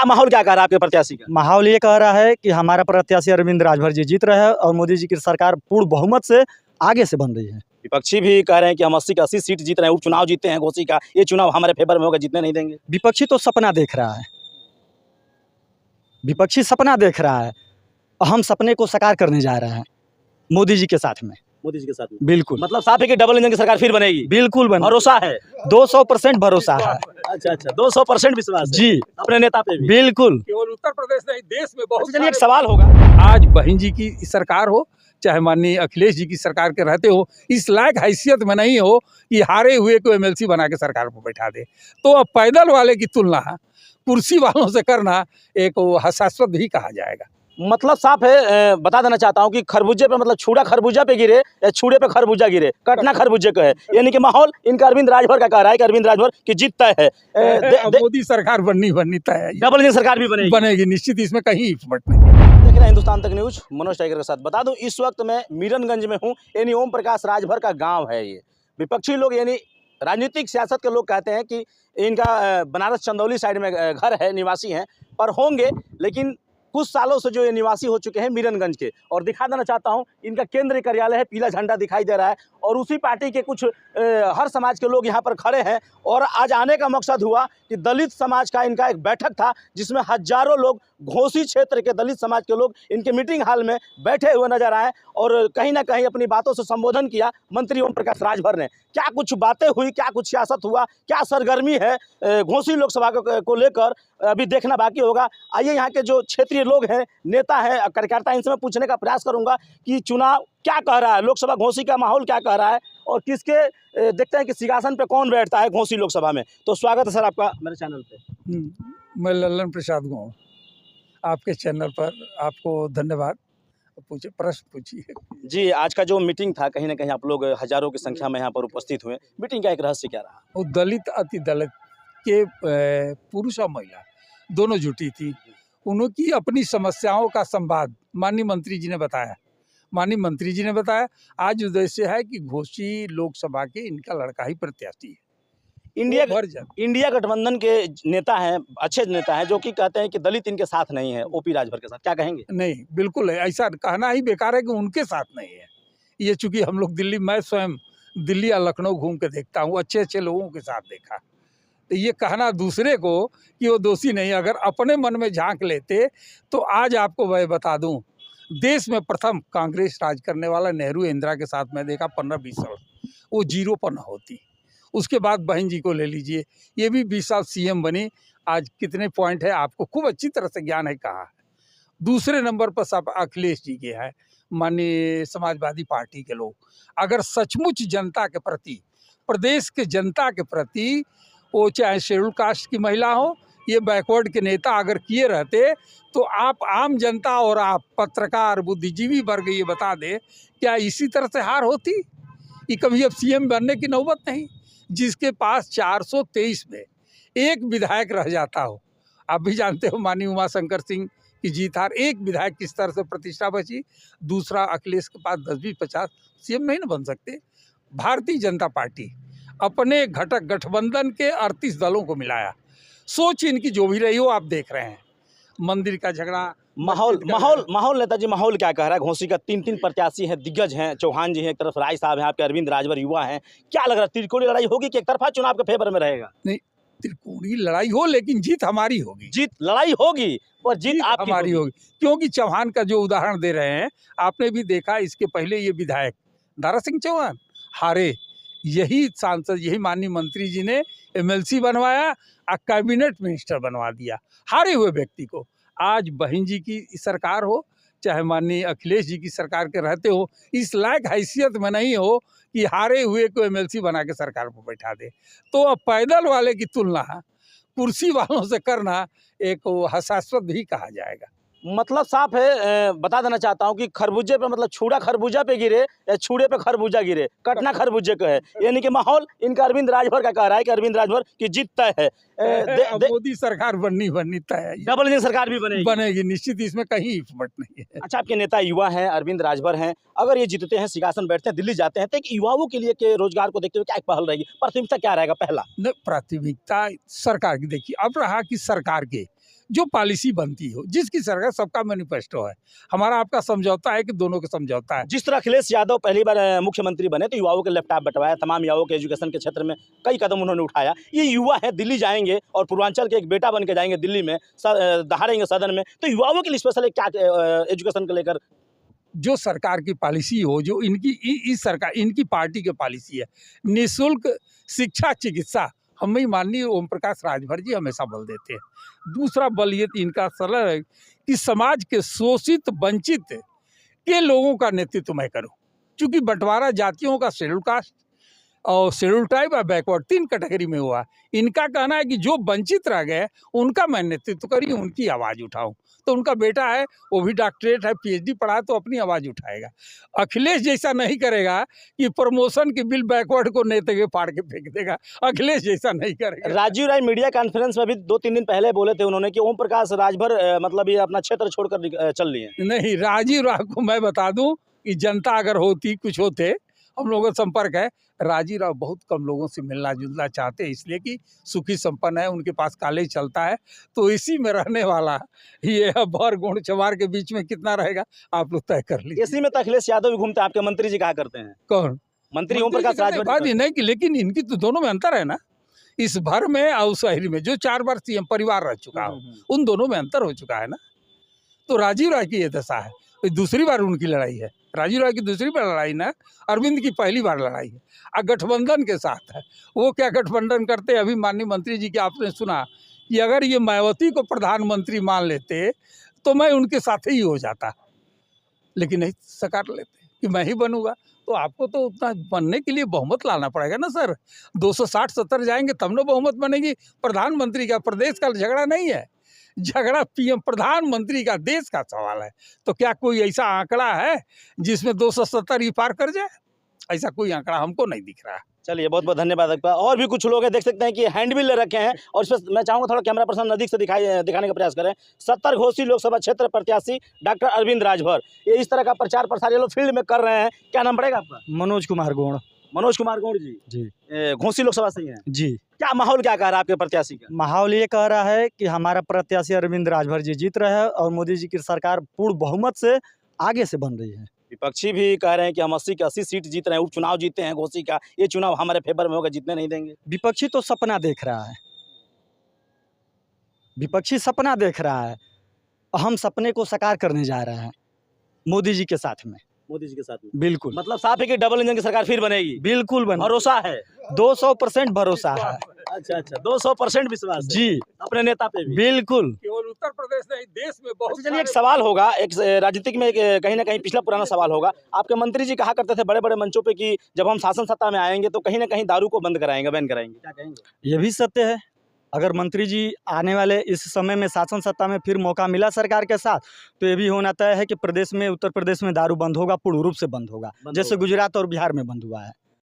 माहौल क्या कह रहा है आपके प्रत्याशी का? माहौल ये कह रहा है कि हमारा प्रत्याशी अरविंद राजभर जी जीत रहे हैं और मोदी जी की सरकार पूर्ण बहुमत से आगे से बन रही है। विपक्षी भी कह रहे हैं कि हम 80 की 80 सीट जीत रहे हैं, उपचुनाव जीते हैं घोसी का, ये चुनाव हमारे फेवर में होगा, जीतने नहीं देंगे। विपक्षी तो सपना देख रहा है, विपक्षी सपना देख रहा है, हम सपने को साकार करने जा रहे हैं मोदी जी के साथ में। मोदी जी के साथ में बिल्कुल मतलब साफ है कि डबल इंजन की सरकार फिर बनेगी। बिल्कुल बन भरोसा है 200% भरोसा है। अच्छा 200% विश्वास है जी अपने नेता पे भी। बिल्कुल। केवल उत्तर प्रदेश नहीं, देश में बहुत चलिए एक सवाल होगा, आज बहन जी की सरकार हो चाहे माननीय अखिलेश जी की सरकार के रहते हो, इस लायक हैसियत में नहीं हो कि हारे हुए को एमएलसी बना के सरकार पर बैठा दे। तो अब पैदल वाले की तुलना कुर्सी वालों से करना एक हास्यास्पद भी कहा जाएगा। मतलब साफ है, बता देना चाहता हूँ कि खरबूजे पे मतलब छुड़ा खरबूजा पे गिरे या छुड़े पे खरबूजा गिरे, कटना खरबूजे का है। यानी कि माहौल इनका अरविंद राजभर का कह रहा है कि अरविंद राजभर की जीत तय है। मोदी सरकार बननी तय है, डबल इंजन सरकार भी बनेगी निश्चित, इसमें कहीं फट नहीं। देख रहे हैं हिंदुस्तान तक न्यूज, मनोज टाइगर के साथ। बता दूं इस वक्त मैं मीरनगंज में हूं, यानी ओम प्रकाश राजभर का गांव है ये। विपक्षी लोग यानी राजनीतिक सियासत के लोग कहते हैं कि इनका बनारस चंदौली साइड में घर है, निवासी हैं, पर होंगे लेकिन कुछ सालों से जो ये निवासी हो चुके हैं मीरनगंज के। और दिखा देना चाहता हूं इनका केंद्रीय कार्यालय है, पीला झंडा दिखाई दे रहा है और उसी पार्टी के कुछ हर समाज के लोग यहाँ पर खड़े हैं। और आज आने का मकसद हुआ कि दलित समाज का इनका एक बैठक था जिसमें हजारों लोग, घोसी क्षेत्र के दलित समाज के लोग इनके मीटिंग हॉल में बैठे हुए नजर आए और कहीं ना कहीं अपनी बातों से संबोधन किया मंत्री ओम प्रकाश राजभर ने। क्या कुछ बातें हुई, क्या कुछ सियासत हुआ, क्या सरगर्मी है घोसी लोकसभा को लेकर, अभी देखना बाकी होगा। आइए यहाँ के जो क्षेत्रीय लोग हैं, नेता हैं, कार्यकर्ता, इनसे मैं पूछने का प्रयास करूंगा कि चुनाव क्या कह रहा है, लोकसभा घोसी का माहौल क्या कह रहा है और किसके देखते हैं कि सिंहासन पे कौन बैठता है घोसी लोकसभा में। तो स्वागत है सर आपका मेरे चैनल पे। मैं लल्लन प्रसाद हूँ आपके चैनल पर, आपको धन्यवाद। पूछे, प्रश्न पूछिए। जी, आज का जो मीटिंग था कहीं ना कहीं आप लोग हजारों की संख्या में यहाँ पर उपस्थित हुए, मीटिंग का एक रहस्य क्या रहा? वो दलित अति दलित के पुरुष और महिला दोनों जुटी थी, उनकी अपनी समस्याओं का संवाद माननीय मंत्री जी ने बताया। माननीय मंत्री जी ने बताया आज उद्देश्य है कि घोसी लोकसभा के इनका लड़का ही प्रत्याशी है। इंडिया गठबंधन के नेता हैं, अच्छे नेता हैं, जो कि कहते हैं कि दलित इनके साथ नहीं है ओपी राजभर के साथ, क्या कहेंगे? नहीं, बिल्कुल है, ऐसा कहना ही बेकार है कि उनके साथ नहीं है। ये चूंकि हम लोग दिल्ली, मैं स्वयं दिल्ली या लखनऊ घूम के देखता हूँ, अच्छे अच्छे लोगों के साथ देखा। तो ये कहना दूसरे को कि वो दोषी नहीं, अगर अपने मन में झांक लेते तो आज आपको मैं बता दूं, देश में प्रथम कांग्रेस राज करने वाला नेहरू इंदिरा के साथ मैं देखा 15-20 साल, वो जीरो पर न होती। उसके बाद बहन जी को ले लीजिए, ये भी 20 साल सीएम बनी। आज कितने पॉइंट है आपको खूब अच्छी तरह से ज्ञान है कहाँ है। दूसरे नंबर पर सब अखिलेश जी के हैं, माननीय समाजवादी पार्टी के लोग। अगर सचमुच जनता के प्रति, प्रदेश के जनता के प्रति, वो चाहे शेड्यूल कास्ट की महिला हो, ये बैकवर्ड के नेता अगर किए रहते तो आप आम जनता और आप पत्रकार बुद्धिजीवी वर्ग ये बता दे क्या इसी तरह से हार होती? ये कभी अब सीएम बनने की नौबत नहीं, जिसके पास 423 में एक विधायक रह जाता हो। आप भी जानते हो माननीय उमाशंकर सिंह की जीत हार, एक विधायक किस तरह से प्रतिष्ठा बची। दूसरा, अखिलेश के पास 10-20-50 सीएम नहीं ना बन सकते। भारतीय जनता पार्टी अपने घटक गठबंधन के 38 दलों को मिलाया, सोच इनकी जो भी रही हो आप देख रहे हैं। मंदिर का झगड़ा, माहौल नेताजी माहौल क्या कह रहा है? घोसी का 3 प्रत्याशी हैं, दिग्गज हैं, चौहान जी हैं, एक तरफ राय साहब हैं, आपके अरविंद राजभर युवा हैं, क्या लग रहा है त्रिकोणीय लड़ाई होगी कि एक तरफा चुनाव के फेवर में रहेगा? नहीं, त्रिकोणीय लड़ाई हो लेकिन जीत हमारी होगी। जीत लड़ाई होगी पर जीत आपकी हमारी होगी, क्योंकि चौहान का जो उदाहरण दे रहे हैं आपने भी देखा, इसके पहले ये विधायक दारा सिंह चौहान हारे, यही सांसद, यही माननीय मंत्री जी ने एमएलसी बनवाया और कैबिनेट मिनिस्टर बनवा दिया हारे हुए व्यक्ति को। आज बहन जी की सरकार हो चाहे माननीय अखिलेश जी की सरकार के रहते हो, इस लायक हैसियत में नहीं हो कि हारे हुए को एमएलसी बना के सरकार पर बैठा दे। तो अब पैदल वाले की तुलना कुर्सी वालों से करना एक हास्यास्पद भी कहा जाएगा। मतलब साफ है, बता देना चाहता हूँ कि खरबूजे पे मतलब छुड़ा खरबूजा पे गिरे या छुड़े पे खरबूजा गिरे, कटना खरबूजे का है। यानी कि माहौल इनका अरविंद राजभर का कह रहा है कि अरविंद राजभर की जीत तय है। मोदी सरकार बननी तय है, डबल इंजन सरकार भी बनेगी निश्चित, इसमें कहीं फट नहीं है। अच्छा, आपके नेता युवा हैं, अरविंद राजभर हैं, अगर ये जीतते हैं, सिंहासन बैठते हैं, दिल्ली जाते हैं, तो एक युवाओं के लिए के रोजगार को देखते हुए क्या एक पहल रहेगी, प्राथमिकता क्या रहेगा? पहला प्राथमिकता सरकार की देखिए, अब रहा कि सरकार के जो पॉलिसी बनती हो, जिसकी सरकार, सबका मैनिफेस्टो है। हमारा आपका समझौता है कि दोनों का समझौता है। जिस तरह अखिलेश यादव पहली बार मुख्यमंत्री बने तो युवाओं के लैपटॉप बंटवाया, तमाम युवाओं के एजुकेशन के क्षेत्र में कई कदम उन्होंने उठाया। ये युवा है, दिल्ली जाएंगे और पूर्वांचल के एक बेटा बन के जाएंगे दिल्ली में, दहाड़ेंगे सदन में, तो युवाओं के लिए स्पेशल क्या एजुकेशन को लेकर? जो सरकार की पॉलिसी हो, जो इस सरकार, इनकी पार्टी की पॉलिसी है, निःशुल्क शिक्षा चिकित्सा, हमें माननीय ओम प्रकाश राजभर जी हमेशा बल देते हैं। दूसरा बल ये इनका सरल है कि समाज के शोषित वंचित के लोगों का नेतृत्व मैं करूं, क्योंकि बंटवारा जातियों का शेड्यूल कास्ट और शेड्यूल ट्राइब और बैकवर्ड 3 कैटेगरी में हुआ। इनका कहना है कि जो वंचित रह गए उनका मैं नेतृत्व करी, उनकी आवाज़ उठाऊं। तो उनका बेटा है, वो भी डॉक्टरेट है, PhD पढ़ा है, तो अपनी आवाज़ उठाएगा। अखिलेश जैसा नहीं करेगा कि प्रमोशन की बिल बैकवर्ड को नेते के फाड़ के फेंक देगा। अखिलेश जैसा नहीं करेगा। राजीव राय मीडिया कॉन्फ्रेंस में भी 2-3 दिन पहले बोले थे उन्होंने कि ओम प्रकाश राजभर मतलब ये अपना क्षेत्र छोड़कर चल लिए। नहीं, राजीव राव को मैं बता दूं कि जनता अगर होती, कुछ होते, हम लोगों का संपर्क है, राजीव राव बहुत कम लोगों से मिलना जुलना चाहते हैं, इसलिए कि सुखी संपन्न है, उनके पास कॉलेज चलता है, तो इसी में रहने वाला ये भर गुण चमार के बीच में कितना रहेगा आप लोग तय कर लीजिए। इसी में तो अखिलेश यादव भी घूमते हैं, आपके मंत्री जी कहा करते हैं। कौन मंत्री ओम प्रकाश राजभर बात ही नहीं कि, लेकिन इनकी तो दोनों में अंतर है ना, इस भर में और शहरी में। जो 4 बार CM परिवार रह चुका हो, उन दोनों में अंतर हो चुका है ना। तो राजीव राय की ये दशा है, तो दूसरी बार उनकी लड़ाई है। राजीव राय की दूसरी बार लड़ाई ना, अरविंद की पहली बार लड़ाई है, और गठबंधन के साथ है। वो क्या गठबंधन करते, अभी माननीय मंत्री जी की आपने सुना कि अगर ये मायावती को प्रधानमंत्री मान लेते तो मैं उनके साथ ही हो जाता, लेकिन नहीं सकार लेते कि मैं ही बनूंगा। तो आपको तो उतना बनने के लिए बहुमत लाना पड़ेगा ना सर। 260-70 जाएंगे तब ना बहुमत बनेगी। प्रधानमंत्री का, प्रदेश का झगड़ा नहीं है, झगड़ा PM प्रधानमंत्री का, देश का सवाल है। तो क्या कोई ऐसा आंकड़ा है जिसमें 270 ही पार कर जाए? ऐसा कोई आंकड़ा हमको नहीं दिख रहा है। चलिए, बहुत बहुत धन्यवाद आपका। और भी कुछ लोग हैं, देख सकते हैं कि हैंडबिल ले रखे हैं, और इस पर मैं चाहूँगा थोड़ा कैमरा पर्सन नजदीक से दिखाने का प्रयास करें। 70 घोसी लोकसभा क्षेत्र प्रत्याशी डॉक्टर अरविंद राजभर, ये इस तरह का प्रचार प्रसार ये लोग फील्ड में कर रहे हैं। क्या नाम पड़ेगा आपका? मनोज कुमार गौड़। मनोज कुमार गौड़ जी जी घोसी लोकसभा से ही हैं। जी। क्या माहौल क्या कह रहा है आपके प्रत्याशी का? माहौल ये कह रहा है कि हमारा प्रत्याशी अरविंद राजभर जी जीत रहे हैं और मोदी जी की सरकार पूर्ण बहुमत से आगे से बन रही है। विपक्षी भी कह रहे हैं कि हम 80 की 80 सीट जीत रहे हैं, उपचुनाव जीते हैं घोसी का, ये चुनाव हमारे फेवर में होगा, जीतने नहीं देंगे। विपक्षी तो सपना देख रहा है, विपक्षी सपना देख रहा है, हम सपने को साकार करने जा रहे हैं मोदी जी के साथ में। मोदी जी के साथ में बिल्कुल, मतलब साफ है कि डबल इंजन की सरकार फिर बनेगी। बिल्कुल बन, भरोसा है, 200% भरोसा है। अच्छा 200% विश्वास है जी, अपने नेता पे भी। बिल्कुल। केवल उत्तर प्रदेश नहीं, देश में बहुत चलिए, एक सवाल होगा, एक राजनीतिक में कहीं ना कहीं पिछला पुराना सवाल होगा। आपके मंत्री जी कहा करते थे बड़े बड़े मंचों पे कि जब हम शासन सत्ता में आएंगे तो कहीं ना कहीं दारू को बंद कराएंगे, बैन कराएंगे, क्या कहेंगे? ये भी सत्य है। अगर मंत्री जी आने वाले इस समय में शासन सत्ता में फिर मौका मिला सरकार के साथ, तो ये भी होना तय है कि प्रदेश में, उत्तर प्रदेश में दारू बंद होगा, पूर्ण रूप से बंद होगा, जैसे गुजरात और बिहार में बंद हुआ है।